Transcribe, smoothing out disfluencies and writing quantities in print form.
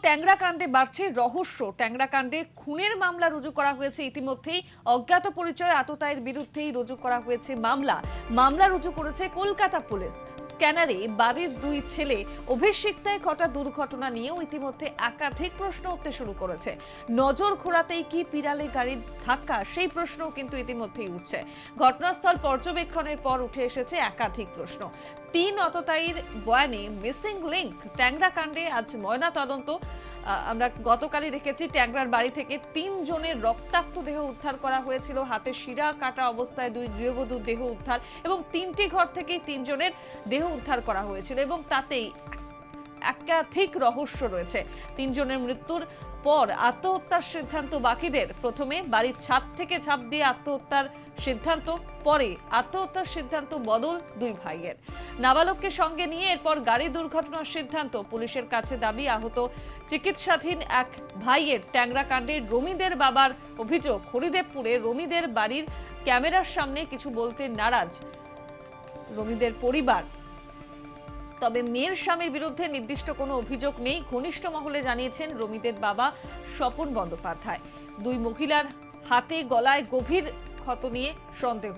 ট্যাংরা কাণ্ডে বাড়ছে রহস্য। ট্যাংরা কাণ্ডে খুনের মামলা রুজু করা হয়েছে ইতিমধ্যেই। অজ্ঞাত পরিচয় আততায়ীর বিরুদ্ধেই রুজু করা হয়েছে মামলা রুজু করেছে কলকাতা পুলিশ। স্ক্যানারে বাড়ির দুই ছেলে অভিষিক্তায় ঘটা দুর্ঘটনা নিয়েও ইতিমধ্যে একাধিক প্রশ্ন উঠতে শুরু করেছে। নজর ঘোরাতেই কি পিরালে গাড়ির ধাক্কা, সেই প্রশ্নও কিন্তু ইতিমধ্যেই উঠছে। ঘটনাস্থল পর্যবেক্ষণের পর উঠে এসেছে একাধিক প্রশ্ন। তিন আততায়ীর বয়ানে মিসিং লিঙ্ক। ট্যাংরা কাণ্ডে আজ ময়না তদন্ত। আমরা গতকালই দেখেছি ট্যাংরার বাড়ি থেকে 3 জনের রক্তাক্ত দেহ উদ্ধার করা হয়েছিল। হাতে শিরা কাটা অবস্থায় 2 গৃহবধূর দেহ উদ্ধার এবং 3টি ঘর থেকেই 3 জনের দেহ উদ্ধার করা হয়েছিল এবং তাতেই একাধিক রহস্য রয়েছে। 3 জনের মৃত্যুর পর আত্মহত্যার সিদ্ধান্ত বাকিদের। প্রথমে বাড়ির ছাদ থেকে ঝাঁপ দিয়ে আত্মহত্যার সিদ্ধান্ত, পরে আত্মহত্যার সিদ্ধান্ত বদল দুই ভাইয়ের। নাবালককে সঙ্গে নিয়ে এরপর গাড়ি দুর্ঘটনার সিদ্ধান্ত। পুলিশের কাছে দাবি আহত চিকিৎসাধীন এক ভাইয়ের। ট্যাংরা কাণ্ডে রমিদের বাবার অভিযোগ, হরিদেবপুরে রমিদের বাড়ির ক্যামেরার সামনে কিছু বলতে নারাজ রমিদের পরিবার। তবে মেয়ের স্বামীর বিরুদ্ধে নির্দিষ্ট কোনো অভিযোগ নেই, ঘনিষ্ঠ মহলে জানিয়েছেন রমিদের বাবা স্বপন বন্দ্যোপাধ্যায়। দুই মহিলার হাতে গলায় গভীর ক্ষত নিয়ে সন্দেহ।